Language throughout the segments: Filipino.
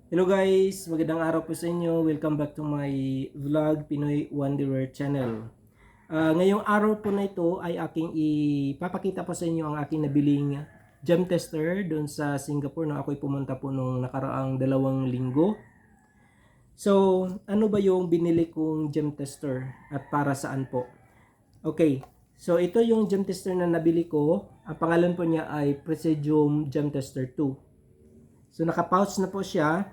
Hello guys, magandang araw po sa inyo. Welcome back to my vlog Pinoy Wanderer channel. Ngayong araw po na ito ay aking ipapakita po sa inyo ang aking nabiling gem tester doon sa Singapore na ako'y pumunta po nung nakaraang 2 linggo. So, ano ba yung binili kong gem tester at para saan po? Okay, so ito yung gem tester na nabili ko. Ang pangalan po niya ay Presidium Gem Tester 2. So, naka-pouch na po siya.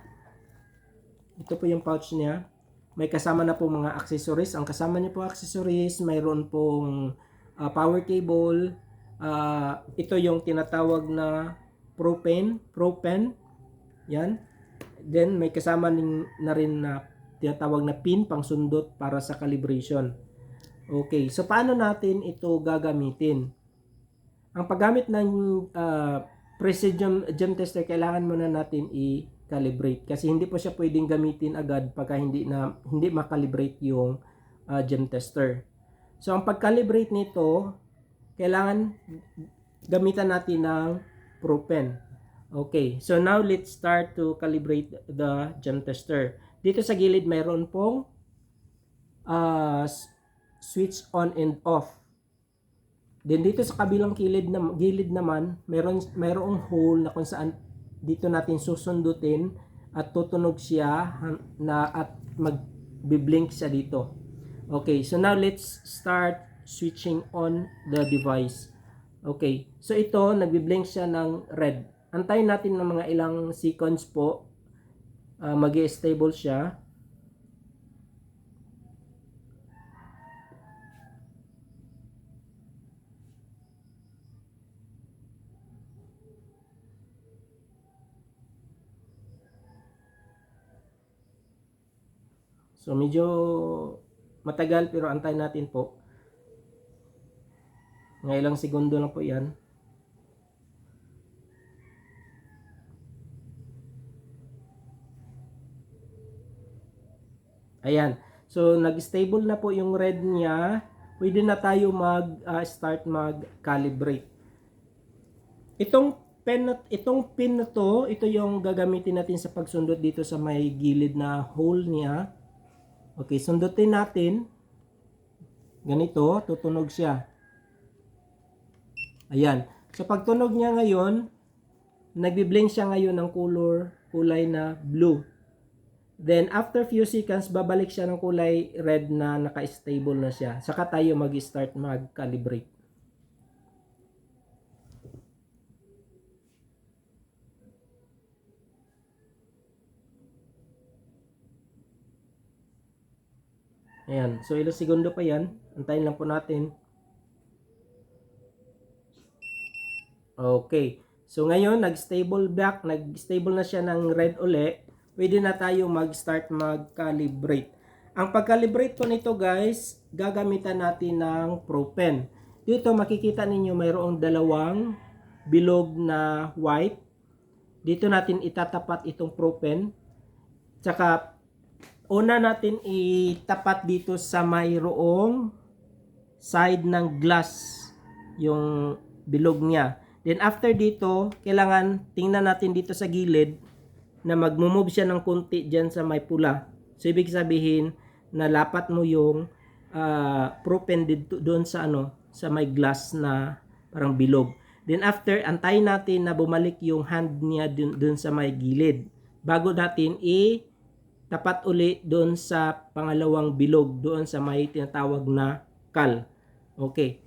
Ito po yung pouch niya. May kasama na po mga accessories. Ang kasama niya po accessories, mayroon pong power cable. Ito yung tinatawag na Pro-Pen. Yan. Then may kasama na rin na tinatawag na pin pang sundot para sa calibration. Okay, so paano natin ito gagamitin? Ang paggamit ng Precision Gem Tester, kailangan muna natin i-calibrate kasi hindi po siya pwedeng gamitin agad pagka hindi makalibrate yung gem tester. So ang pag-calibrate nito, kailangan gamitan natin ng Pro-Pen. Okay, so now let's start to calibrate the gem tester. Dito sa gilid mayroon pong switch on and off. Then dito sa kabilang gilid naman, mayroong hole na kung saan dito natin susundutin at tutunog siya at magbi-blink siya dito. Okay, so now let's start switching on the device. Okay, so ito nagbi-blink siya ng red. Antayin natin ng mga ilang seconds po. Mag-i-stable siya. So medyo matagal pero antayin natin po. Mga ilang segundo lang po yan. Ayan. So nag-stable na po yung red niya. Pwede na tayo start mag-calibrate. Itong pin na to, ito yung gagamitin natin sa pagsundot dito sa may gilid na hole niya. Okay, sundutin natin. Ganito, tutunog siya. Ayan. So pagtunog niya ngayon, nagbi-blink siya ngayon ng kulay na blue. Then after few seconds, babalik siya ng kulay red na naka-stable na siya. Saka tayo mag-start mag-calibrate. Ayan. So ilang segundo pa yan. Antayin lang po natin. Okay. So ngayon, nag-stable na siya ng red uli. Pwede na tayo mag-start mag-calibrate. Ang pag-calibrate po nito guys, gagamitan natin ng Pro-Pen. Dito makikita ninyo mayroong dalawang bilog na white. Dito natin itatapat itong Pro-Pen. Tsaka una natin itapat dito sa mayroong side ng glass yung bilog niya. Then after dito, kailangan tingnan natin dito sa gilid na magmo-move siya ng konti diyan sa may pula. So ibig sabihin nalapat mo yung Pro-Pen dito doon sa sa may glass na parang bilog. Then after, antayin natin na bumalik yung hand niya doon sa may gilid bago natin tapat uli doon sa pangalawang bilog doon sa may tinatawag na cal. Okay.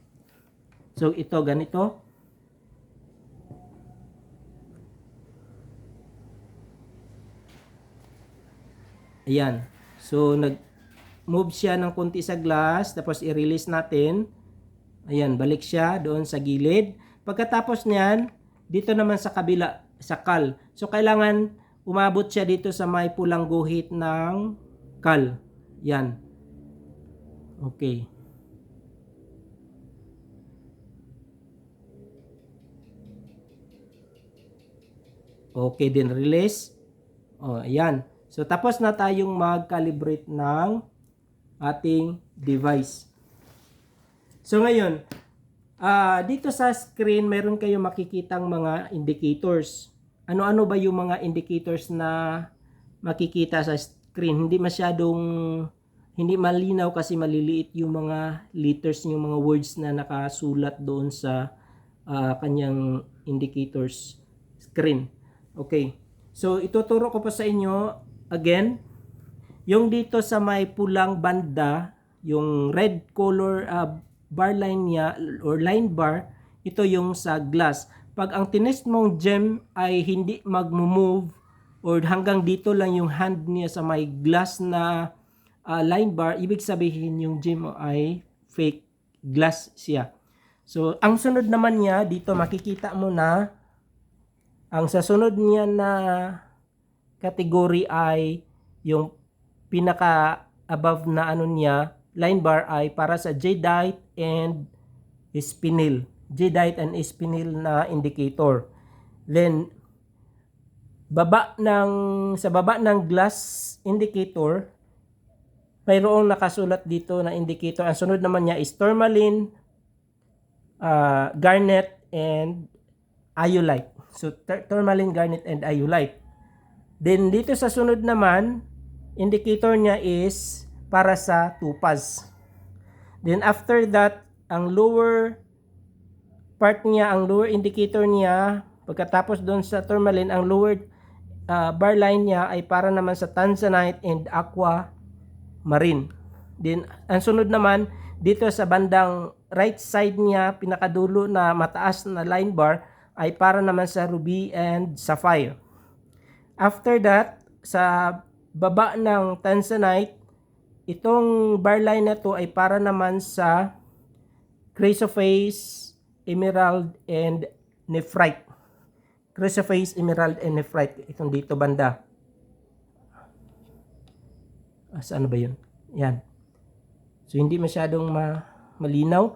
So ito ganito. Ayan. So nag-move siya ng konti sa glass tapos i-release natin. Ayan, balik siya doon sa gilid. Pagkatapos niyan, dito naman sa kabila sa cal. So kailangan umabot siya dito sa may pulang guhit ng cal. Yan. Okay. Okay din, release. Oh, ayan. So tapos na tayong mag-calibrate ng ating device. So ngayon, dito sa screen meron kayong makikitang mga indicators. Ano-ano ba yung mga indicators na makikita sa screen. Hindi malinaw kasi maliliit yung mga letters, yung mga words na nakasulat doon sa kanyang indicators screen. Okay. So ituturo ko pa sa inyo again yung dito sa may pulang banda, yung red color bar line niya or line bar, ito yung sa glass. Pag ang tinest mong gem ay hindi mag-move or hanggang dito lang yung hand niya sa may glass na line bar, ibig sabihin yung gem ay fake glass siya. So ang sunod naman niya dito, makikita mo na ang sa sunod niya na category ay yung pinaka above na ano niya line bar ay para sa jadeite and spinel. Jadeite and spinel na indicator. Then sa baba ng glass indicator, mayroong nakasulat dito na indicator. Ang sunod naman niya is tourmaline, garnet, and iolite. So tourmaline, garnet, and iolite. Then dito sa sunod naman, indicator niya is para sa topaz. Then after that, ang lower part niya, ang lower indicator niya, pagkatapos doon sa tourmaline, ang lower bar line niya ay para naman sa tanzanite and aquamarine. Then ang sunod naman, dito sa bandang right side niya, pinakadulo na mataas na line bar, ay para naman sa ruby and sapphire. After that, sa baba ng tanzanite, itong bar line na to ay para naman sa chrysoprase, emerald, and nephrite. Chrysoprase, emerald, and nephrite. Itong dito banda. Saan ba yun? Yan. So hindi masyadong malinaw.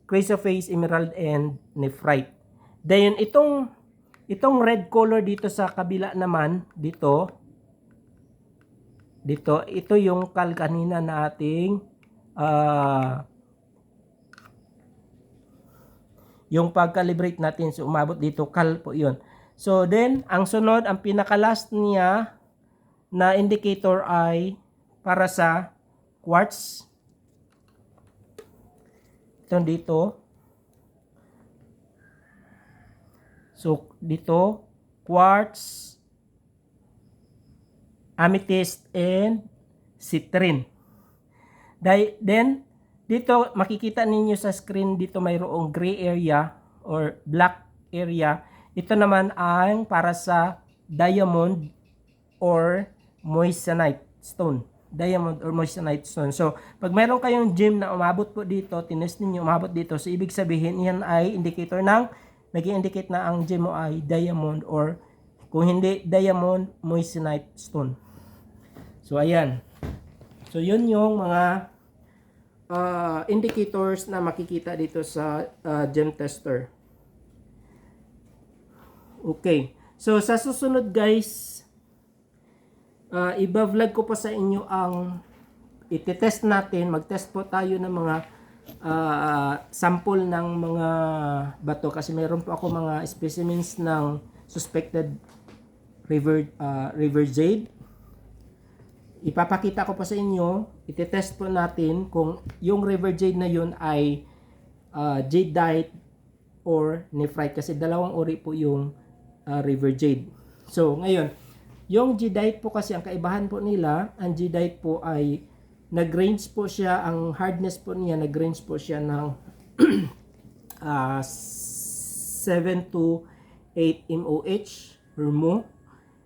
Chrysoprase, emerald, and nephrite. Then itong red color dito sa kabila naman, dito, ito yung kanina na ating yung pag-calibrate natin. So umabot dito, po yun. So then, ang sunod, ang pinaka-last niya na indicator ay para sa quartz. Ito dito. So dito, quartz, amethyst, and citrine. Then, dito makikita ninyo sa screen, dito mayroong gray area or black area. Ito naman ang para sa diamond or moissanite stone. Diamond or moissanite stone. So, pag mayroon kayong gem na umabot po dito, tinest ninyo umabot dito, so ibig sabihin yan ay indicator ng nag-i-indicate na ang gem mo ay diamond or kung hindi diamond, moissanite stone. So, ayan. So, yun yung mga indicators na makikita dito sa gem tester. Okay. So, sa susunod guys, iba-vlog ko pa sa inyo ang iti-test natin. Mag-test po tayo ng mga sample ng mga bato kasi meron po ako mga specimens ng suspected river jade. Ipapakita ko pa sa inyo, iti-test po natin kung yung river jade na yun ay jadeite or nephrite kasi dalawang uri po yung river jade. So ngayon, yung jadeite po kasi ang kaibahan po nila, ang jadeite po ay nag-range po siya, ang hardness po niya nag-range po siya ng 7 to 8 MOH or more.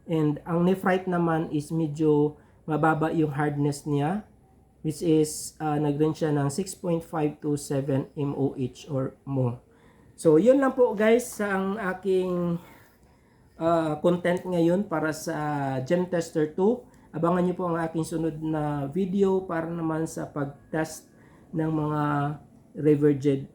And ang nephrite naman is medyo mababa yung hardness niya, which is nag-range siya ng 6.5 to 7 MOH or more. So yun lang po guys sa ang aking content ngayon para sa Gem Tester 2. Abangan nyo po ang aking sunod na video para naman sa pag-test ng mga river jade